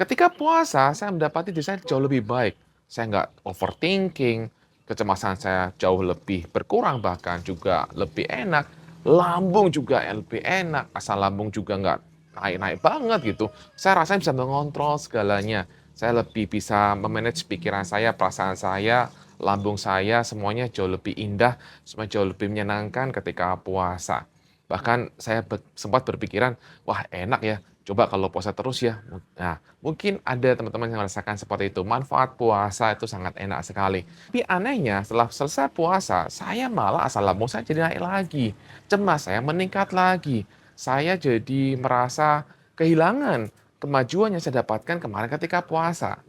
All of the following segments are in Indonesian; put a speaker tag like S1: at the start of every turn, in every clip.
S1: Ketika puasa, saya mendapati diri saya jauh lebih baik. Saya nggak overthinking, kecemasan saya jauh lebih berkurang, bahkan juga lebih enak. Lambung juga lebih enak, asal lambung juga nggak naik-naik banget gitu. Saya rasanya bisa mengontrol segalanya. Saya lebih bisa memanage pikiran saya, perasaan saya, lambung saya, semuanya jauh lebih indah, semua jauh lebih menyenangkan ketika puasa. Bahkan saya sempat berpikiran, wah enak ya, coba kalau puasa terus ya. Nah, mungkin ada teman-teman yang merasakan seperti itu. Manfaat puasa itu sangat enak sekali. Tapi anehnya setelah selesai puasa, saya malah asam lambung saya jadi naik lagi. Cemas saya meningkat lagi. Saya jadi merasa kehilangan kemajuan yang saya dapatkan kemarin ketika puasa.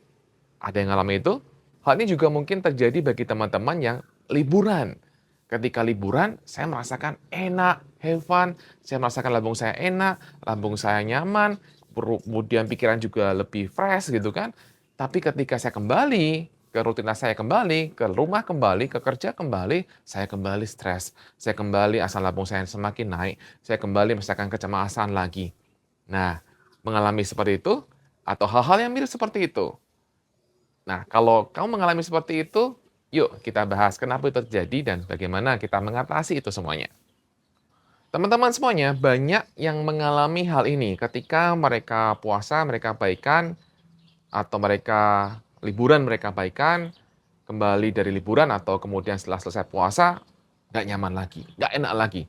S1: Ada yang ngalamin itu? Hal ini juga mungkin terjadi bagi teman-teman yang liburan. Ketika liburan, saya merasakan enak, have fun, saya merasakan lambung saya enak, lambung saya nyaman, kemudian pikiran juga lebih fresh gitu kan. Tapi ketika saya kembali ke rutinitas saya kembali, ke rumah kembali, ke kerja kembali, saya kembali stres. Saya kembali asam lambung saya semakin naik, saya kembali merasakan kecemasan lagi. Nah, mengalami seperti itu atau hal-hal yang mirip seperti itu, nah, kalau kamu mengalami seperti itu, yuk kita bahas kenapa itu terjadi dan bagaimana kita mengatasi itu semuanya. Teman-teman semuanya, banyak yang mengalami hal ini ketika mereka puasa, mereka baikan, atau mereka liburan, mereka baikan, kembali dari liburan atau kemudian setelah selesai puasa, nggak nyaman lagi, nggak enak lagi.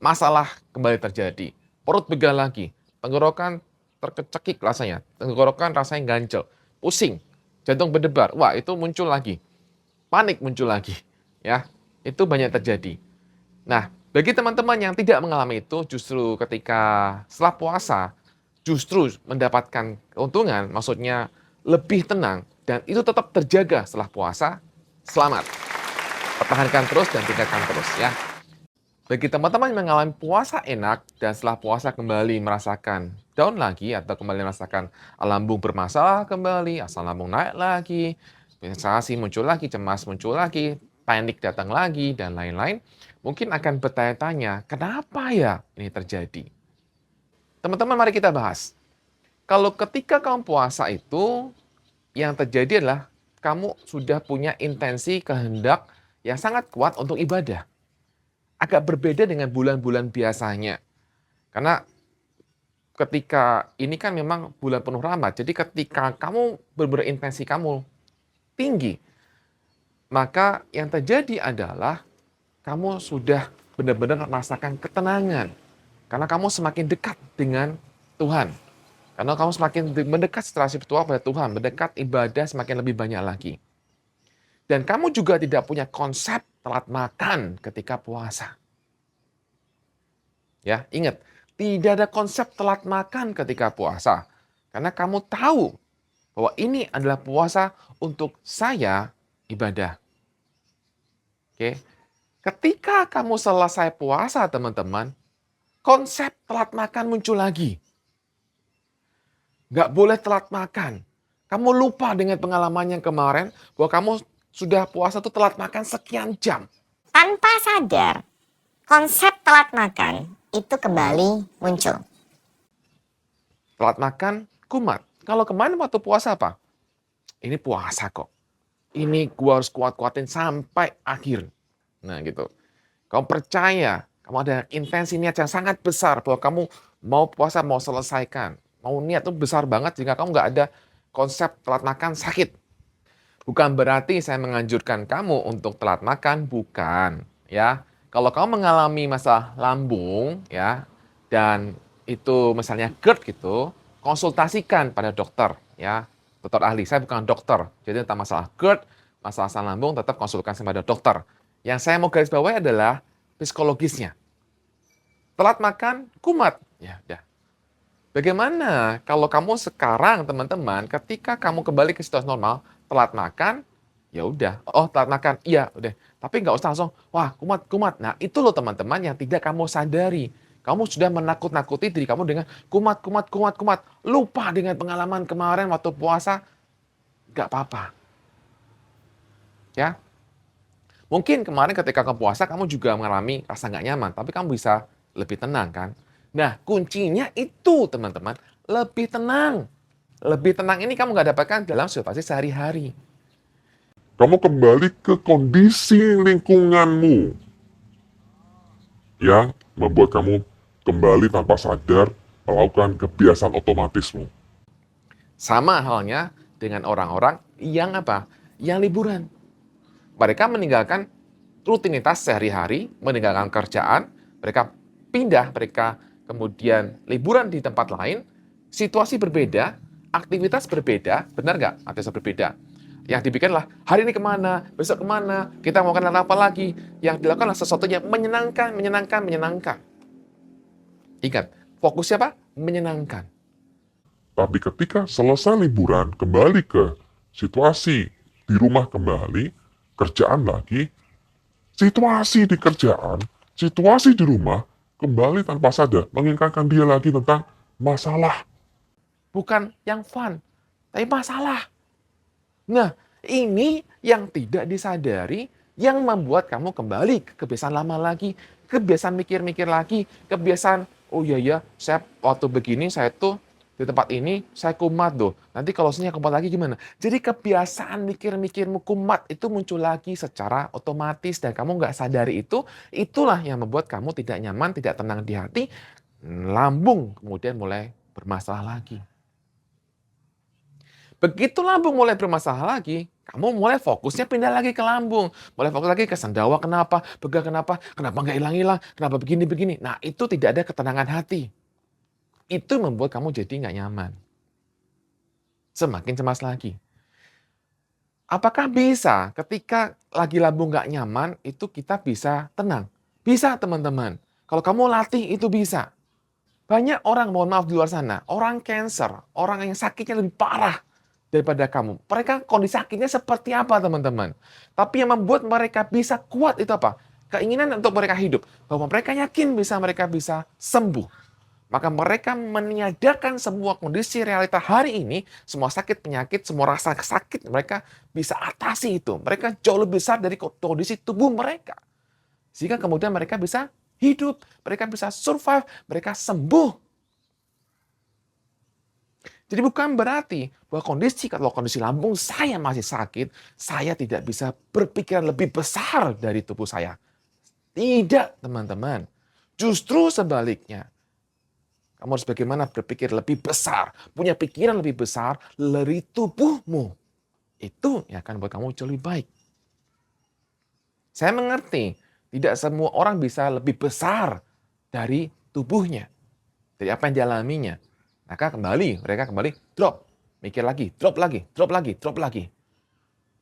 S1: Masalah kembali terjadi, perut pegal lagi, tenggorokan terkecekik rasanya, tenggorokan rasanya ganjel, pusing, jantung berdebar. Wah, itu muncul lagi, panik muncul lagi, ya. Itu banyak terjadi. Nah, bagi teman-teman yang tidak mengalami itu, justru ketika setelah puasa, justru mendapatkan keuntungan, maksudnya lebih tenang, dan itu tetap terjaga setelah puasa, selamat. Pertahankan terus dan tingkatkan terus ya. Bagi teman-teman yang mengalami puasa enak dan setelah puasa kembali merasakan down lagi atau kembali merasakan lambung bermasalah kembali, asam lambung naik lagi, sensasi muncul lagi, cemas muncul lagi, panik datang lagi, dan lain-lain, mungkin akan bertanya-tanya, kenapa ya ini terjadi? Teman-teman mari kita bahas. Kalau ketika kamu puasa itu, yang terjadi adalah kamu sudah punya intensi kehendak yang sangat kuat untuk ibadah. Agak berbeda dengan bulan-bulan biasanya. Karena ketika ini kan memang bulan penuh rahmat, jadi ketika kamu intensi kamu tinggi, maka yang terjadi adalah kamu sudah benar-benar merasakan ketenangan. Karena kamu semakin dekat dengan Tuhan. Karena kamu semakin mendekat secara spiritual pada Tuhan, mendekat ibadah semakin lebih banyak lagi. Dan kamu juga tidak punya konsep telat makan ketika puasa. Ya, ingat, tidak ada konsep telat makan ketika puasa. Karena kamu tahu bahwa ini adalah puasa untuk saya ibadah. Oke. Ketika kamu selesai puasa, teman-teman, konsep telat makan muncul lagi. Nggak boleh telat makan. Kamu lupa dengan pengalaman yang kemarin bahwa kamu sudah puasa tuh telat makan sekian jam.
S2: Tanpa sadar, konsep telat makan itu kembali muncul.
S1: Telat makan, kumat. Kalau kemarin waktu puasa apa? Ini puasa kok. Ini gua harus kuat-kuatin sampai akhir. Nah gitu. Kamu percaya, kamu ada intensi niat yang sangat besar bahwa kamu mau puasa, mau selesaikan. Mau niat itu besar banget jika kamu nggak ada konsep telat makan sakit. Bukan berarti saya menganjurkan kamu untuk telat makan, bukan. Ya, kalau kamu mengalami masalah lambung, ya, dan itu misalnya GERD gitu, konsultasikan pada dokter, ya, dokter ahli. Saya bukan dokter, jadi tentang masalah GERD, masalah asam lambung, tetap konsultasi pada dokter. Yang saya mau garis bawahi adalah psikologisnya. Telat makan, kumat. Ya, udah. Bagaimana kalau kamu sekarang teman-teman ketika kamu kembali ke situasi normal, telat makan, ya udah, oh telat makan, iya udah. Tapi nggak usah langsung, wah kumat, kumat. Nah itu loh teman-teman yang tidak kamu sadari. Kamu sudah menakut-nakuti diri kamu dengan kumat, kumat, kumat, kumat. Lupa dengan pengalaman kemarin waktu puasa, nggak apa-apa. Ya, mungkin kemarin ketika kamu puasa kamu juga mengalami rasa nggak nyaman, tapi kamu bisa lebih tenang kan? Nah kuncinya itu teman-teman, lebih tenang. Lebih tenang ini kamu nggak dapatkan dalam situasi sehari-hari.
S3: Kamu kembali ke kondisi lingkunganmu yang membuat kamu kembali tanpa sadar melakukan kebiasaan otomatismu.
S1: Sama halnya dengan orang-orang yang apa? Yang liburan. Mereka meninggalkan rutinitas sehari-hari, meninggalkan kerjaan, mereka pindah, mereka kemudian liburan di tempat lain, situasi berbeda, aktivitas berbeda, benar nggak? Aktivitas berbeda. Yang dipikirlah, hari ini kemana, besok kemana, kita mau kenal apa lagi. Yang dilakukanlah sesuatu yang menyenangkan, menyenangkan, menyenangkan. Ingat, fokusnya apa? Menyenangkan.
S3: Tapi ketika selesai liburan, kembali ke situasi di rumah kembali, kerjaan lagi, situasi di kerjaan, situasi di rumah, kembali tanpa sadar mengingatkan dia lagi tentang masalah.
S1: Bukan yang fun, tapi masalah. Nah, ini yang tidak disadari yang membuat kamu kembali ke kebiasaan lama lagi, kebiasaan mikir-mikir lagi, kebiasaan, oh iya ya, saya waktu begini saya tuh di tempat ini saya kumat tuh. Nanti kalau saya kumat lagi gimana? Jadi kebiasaan mikir-mikirmu kumat itu muncul lagi secara otomatis dan kamu nggak sadari itu, itulah yang membuat kamu tidak nyaman, tidak tenang di hati, lambung kemudian mulai bermasalah lagi. Begitu lambung mulai bermasalah lagi, kamu mulai fokusnya pindah lagi ke lambung. Mulai fokus lagi ke sendawa kenapa, pegang kenapa nggak hilang-hilang, kenapa begini-begini. Nah, itu tidak ada ketenangan hati. Itu membuat kamu jadi nggak nyaman. Semakin cemas lagi. Apakah bisa ketika lagi lambung nggak nyaman, itu kita bisa tenang? Bisa, teman-teman. Kalau kamu latih, itu bisa. Banyak orang, mohon maaf di luar sana, orang cancer, orang yang sakitnya lebih parah daripada kamu. Mereka kondisi sakitnya seperti apa, teman-teman? Tapi yang membuat mereka bisa kuat itu apa? Keinginan untuk mereka hidup. Bahwa mereka yakin mereka bisa sembuh. Maka mereka meniadakan semua kondisi realita hari ini, semua sakit, penyakit, semua rasa sakit, mereka bisa atasi itu. Mereka jauh lebih besar dari kondisi tubuh mereka. Sehingga kemudian mereka bisa hidup, mereka bisa survive, mereka sembuh. Jadi bukan berarti bahwa kalau kondisi lambung saya masih sakit, saya tidak bisa berpikiran lebih besar dari tubuh saya. Tidak, teman-teman. Justru sebaliknya. Kamu harus bagaimana berpikir lebih besar, punya pikiran lebih besar dari tubuhmu. Itu yang akan buat kamu jauh lebih baik. Saya mengerti, tidak semua orang bisa lebih besar dari tubuhnya, dari apa yang dialaminya. Maka mereka kembali drop, mikir lagi, drop lagi, drop lagi, drop lagi.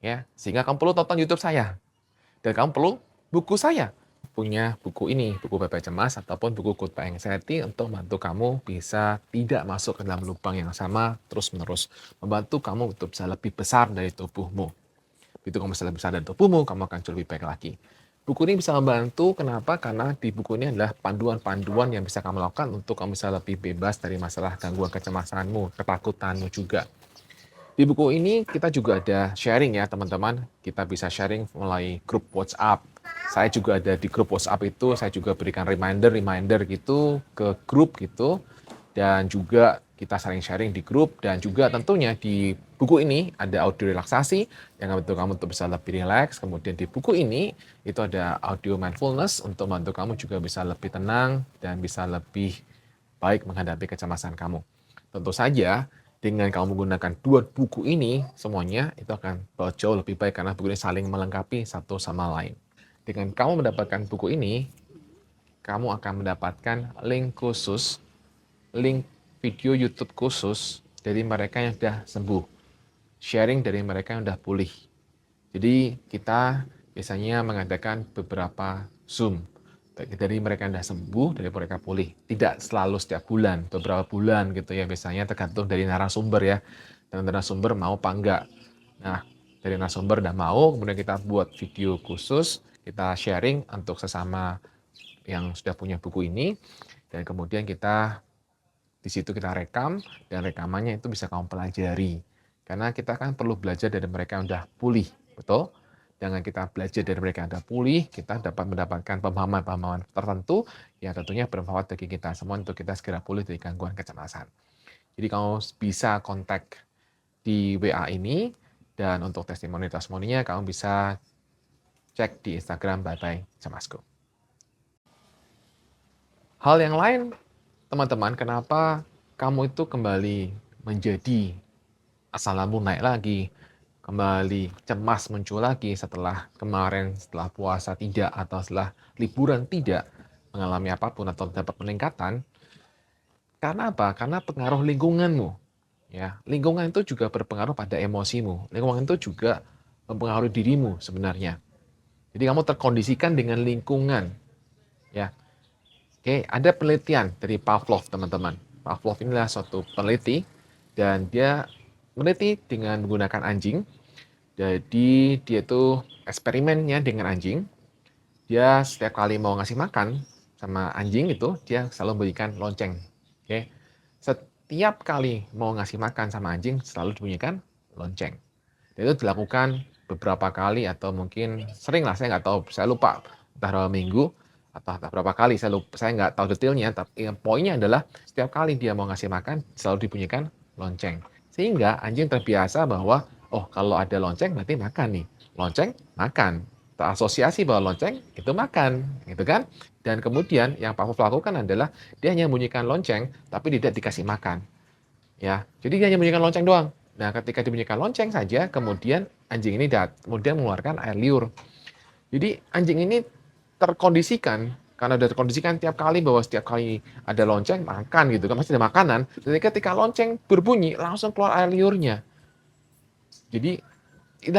S1: Ya, sehingga kamu perlu tonton YouTube saya. Dan kamu perlu buku saya. Punya buku ini, buku Bye Bye Cemas ataupun buku Goodbye Anxiety untuk membantu kamu bisa tidak masuk ke dalam lubang yang sama terus-menerus. Membantu kamu untuk bisa lebih besar dari tubuhmu. Begitu kamu bisa lebih besar dari tubuhmu, kamu akan jauh lebih baik lagi. Buku ini bisa membantu, kenapa? Karena di buku ini adalah panduan-panduan yang bisa kamu lakukan untuk kamu bisa lebih bebas dari masalah gangguan kecemasanmu, ketakutanmu juga. Di buku ini kita juga ada sharing ya teman-teman, kita bisa sharing melalui grup WhatsApp. Saya juga ada di grup WhatsApp itu, saya juga berikan reminder gitu ke grup gitu. Dan juga kita saling sharing di grup dan juga tentunya di buku ini ada audio relaksasi yang membantu kamu untuk bisa lebih rileks. Kemudian di buku ini itu ada audio mindfulness untuk membantu kamu juga bisa lebih tenang dan bisa lebih baik menghadapi kecemasan kamu. Tentu saja dengan kamu menggunakan dua buku ini semuanya itu akan jauh lebih baik karena buku ini saling melengkapi satu sama lain. Dengan kamu mendapatkan buku ini, kamu akan mendapatkan link khusus, link video YouTube khusus dari mereka yang sudah sembuh. Sharing dari mereka yang sudah pulih. Jadi kita biasanya mengadakan beberapa Zoom. Dari mereka yang sudah sembuh, dari mereka pulih. Tidak selalu setiap bulan, beberapa bulan gitu ya. Biasanya tergantung dari narasumber ya. Dan narasumber mau apa enggak. Nah, dari narasumber udah mau, kemudian kita buat video khusus, kita sharing untuk sesama yang sudah punya buku ini. Dan kemudian kita di situ kita rekam, dan rekamannya itu bisa kamu pelajari. Karena kita kan perlu belajar dari mereka yang sudah pulih, betul? Dengan kita belajar dari mereka yang sudah pulih, kita dapat mendapatkan pemahaman-pemahaman tertentu yang tentunya bermanfaat bagi kita semua untuk kita segera pulih dari gangguan kecemasan. Jadi kamu bisa kontak di WA ini, dan untuk testimoni-testimoninya kamu bisa cek di Instagram Bye Bye Cemasku. Hal yang lain, teman-teman, kenapa kamu itu kembali menjadi asam lambung naik lagi, kembali cemas muncul lagi setelah kemarin, setelah puasa tidak, atau setelah liburan tidak mengalami apapun atau dapat peningkatan? Karena apa? Karena pengaruh lingkunganmu. Ya, lingkungan itu juga berpengaruh pada emosimu. Lingkungan itu juga mempengaruhi dirimu sebenarnya. Jadi kamu terkondisikan dengan lingkungan. Ya, oke, ada penelitian dari Pavlov, teman-teman. Pavlov inilah suatu peneliti dan dia meneliti dengan menggunakan anjing. Jadi dia itu eksperimennya dengan anjing. Dia setiap kali mau ngasih makan sama anjing itu, dia selalu memberikan lonceng. Oke. Setiap kali mau ngasih makan sama anjing selalu dibunyikan lonceng. Dan itu dilakukan beberapa kali atau mungkin sering lah, saya nggak tahu, saya lupa entah berapa minggu atau entah berapa kali, saya nggak tahu detailnya, tapi poinnya adalah setiap kali dia mau ngasih makan selalu dibunyikan lonceng. Sehingga anjing terbiasa bahwa, oh kalau ada lonceng berarti makan nih. Lonceng, makan. Terasosiasi bahwa lonceng itu makan, gitu kan? Dan kemudian yang Pavlov lakukan adalah dia hanya membunyikan lonceng tapi tidak dikasih makan. Ya, jadi dia hanya membunyikan lonceng doang. Nah, ketika dibunyikan lonceng saja, kemudian anjing ini kemudian mengeluarkan air liur. Jadi anjing ini terkondisikan, karena udah terkondisikan tiap kali bahwa setiap kali ada lonceng makan gitu kan, pasti ada makanan. Jadi ketika lonceng berbunyi langsung keluar air liurnya. Jadi ini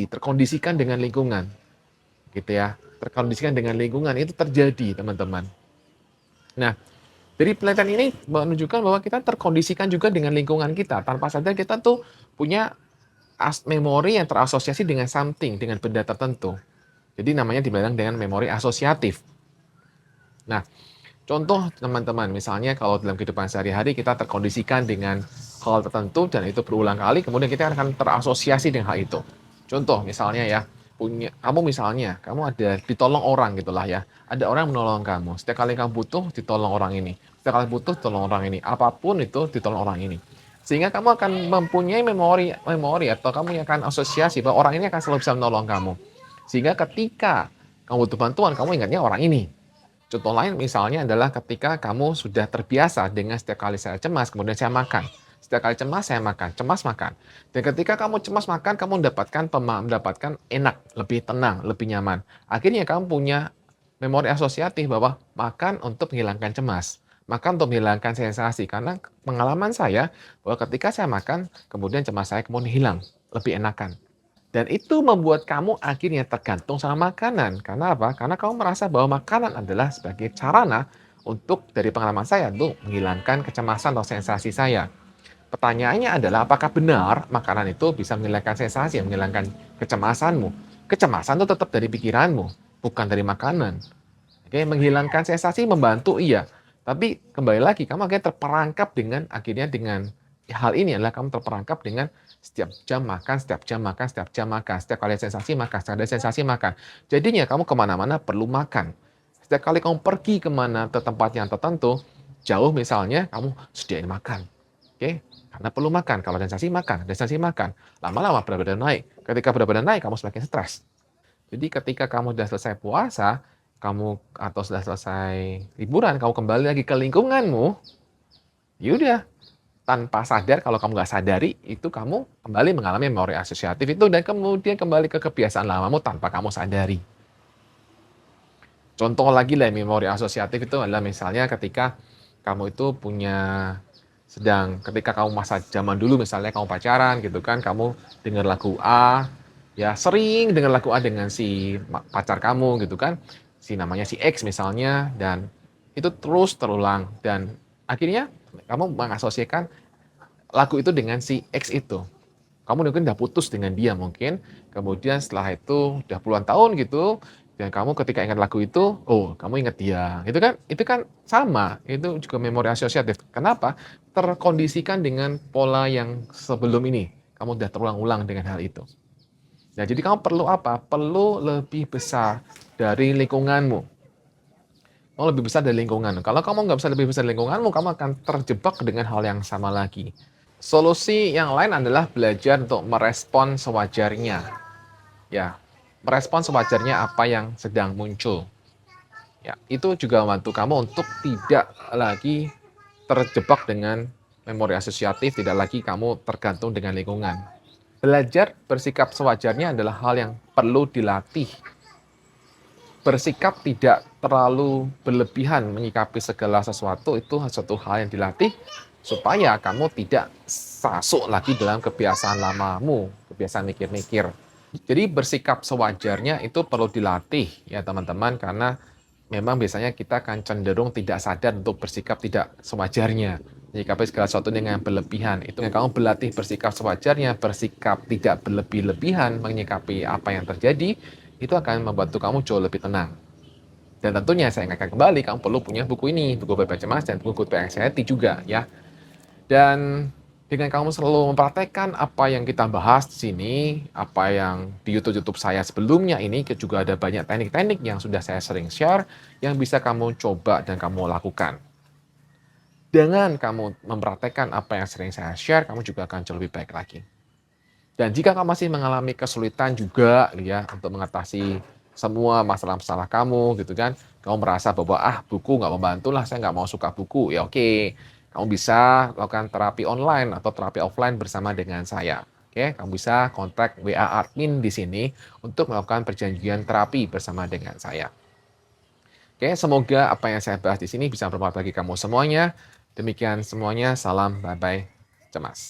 S1: terkondisikan dengan lingkungan, gitu ya. Terkondisikan dengan lingkungan itu terjadi, teman-teman. Nah, dari penelitian ini menunjukkan bahwa kita terkondisikan juga dengan lingkungan kita. Tanpa sadar kita tuh punya memori yang terasosiasi dengan something, dengan benda tertentu. Jadi namanya dibilang dengan memori asosiatif. Nah, contoh teman-teman, misalnya kalau dalam kehidupan sehari-hari kita terkondisikan dengan hal tertentu dan itu berulang kali, kemudian kita akan terasosiasi dengan hal itu. Contoh misalnya ya, kamu ada ditolong orang gitulah ya. Ada orang menolong kamu. Setiap kali kamu butuh ditolong orang ini. Setiap kali butuh ditolong orang ini. Apapun itu ditolong orang ini. Sehingga kamu akan mempunyai memori atau kamu akan asosiasi bahwa orang ini akan selalu bisa menolong kamu. Sehingga ketika kamu butuh bantuan, kamu ingatnya orang ini. Contoh lain misalnya adalah ketika kamu sudah terbiasa dengan setiap kali saya cemas, kemudian saya makan. Setiap kali cemas, saya makan. Cemas, makan. Dan ketika kamu cemas makan, kamu mendapatkan enak, lebih tenang, lebih nyaman. Akhirnya kamu punya memori asosiatif bahwa makan untuk menghilangkan cemas. Makan untuk menghilangkan sensasi. Karena pengalaman saya bahwa ketika saya makan, kemudian cemas saya kemudian hilang. Lebih enakan. Dan itu membuat kamu akhirnya tergantung sama makanan. Karena apa? Karena kamu merasa bahwa makanan adalah sebagai sarana untuk, dari pengalaman saya, untuk menghilangkan kecemasan atau sensasi saya. Pertanyaannya adalah apakah benar makanan itu bisa menghilangkan sensasi, menghilangkan kecemasanmu? Kecemasan itu tetap dari pikiranmu, bukan dari makanan. Oke, menghilangkan sensasi membantu iya. Tapi kembali lagi, kamu akhirnya terperangkap dengan hal ini adalah kamu terperangkap dengan setiap jam makan, setiap jam makan, setiap jam makan, setiap kali sensasi makan, setiap ada sensasi makan. Jadinya kamu kemana-mana perlu makan. Setiap kali kamu pergi kemana ke tempat yang tertentu, jauh misalnya, kamu sediain makan. Oke, karena perlu makan. Kalau sensasi makan, sensasi makan. Lama-lama berat badan naik. Ketika berat badan naik, kamu semakin stres. Jadi ketika kamu sudah selesai puasa, atau sudah selesai liburan, kamu kembali lagi ke lingkunganmu, yaudah, tanpa sadar, kalau kamu nggak sadari, itu kamu kembali mengalami memori asosiatif itu dan kemudian kembali ke kebiasaan lamamu tanpa kamu sadari. Contoh lagi lah memori asosiatif itu adalah misalnya ketika kamu itu ketika kamu masa zaman dulu misalnya kamu pacaran gitu kan, kamu dengar lagu A, ya sering dengar lagu A dengan si pacar kamu gitu kan, namanya si X misalnya, dan itu terus terulang dan akhirnya kamu mengasosiasikan lagu itu dengan si X itu. Kamu mungkin udah putus dengan dia mungkin, kemudian setelah itu udah puluhan tahun gitu, dan kamu ketika ingat lagu itu, oh kamu ingat dia. Itu kan sama, itu juga memori asosiatif. Kenapa? Terkondisikan dengan pola yang sebelum ini. Kamu udah terulang-ulang dengan hal itu. Nah, jadi kamu perlu apa? Perlu lebih besar dari lingkunganmu. mau lebih besar dari lingkungan. Kalau kamu nggak bisa lebih besar dari lingkunganmu, kamu akan terjebak dengan hal yang sama lagi. Solusi yang lain adalah belajar untuk merespon sewajarnya. Ya, merespon sewajarnya apa yang sedang muncul. Ya, itu juga membantu kamu untuk tidak lagi terjebak dengan memori asosiatif, tidak lagi kamu tergantung dengan lingkungan. Belajar bersikap sewajarnya adalah hal yang perlu dilatih. Bersikap tidak terlalu berlebihan menyikapi segala sesuatu itu suatu hal yang dilatih supaya kamu tidak masuk lagi dalam kebiasaan lamamu, kebiasaan mikir-mikir. Jadi bersikap sewajarnya itu perlu dilatih ya teman-teman, karena memang biasanya kita akan cenderung tidak sadar untuk bersikap tidak sewajarnya. Menyikapi segala sesuatu dengan berlebihan. Itu yang kamu berlatih bersikap sewajarnya, bersikap tidak berlebih-lebihan menyikapi apa yang terjadi, itu akan membantu kamu jauh lebih tenang. Dan tentunya saya ingatkan kembali, kamu perlu punya buku ini, buku Bebas Cemas dan buku Good Anxiety juga ya. Dan dengan kamu selalu mempraktekkan apa yang kita bahas di sini, apa yang di YouTube saya sebelumnya ini, juga ada banyak teknik-teknik yang sudah saya sering share, yang bisa kamu coba dan kamu lakukan. Dengan kamu mempraktekkan apa yang sering saya share, kamu juga akan jauh lebih baik lagi. Dan jika kamu masih mengalami kesulitan juga ya untuk mengatasi semua masalah-masalah kamu gitu kan, kamu merasa bahwa buku nggak membantu lah, saya nggak mau suka buku, ya oke. Kamu bisa lakukan terapi online atau terapi offline bersama dengan saya. Oke, kamu bisa kontak WA admin di sini untuk melakukan perjanjian terapi bersama dengan saya. Oke, semoga apa yang saya bahas di sini bisa bermanfaat bagi kamu semuanya. Demikian semuanya, salam bye-bye cemas.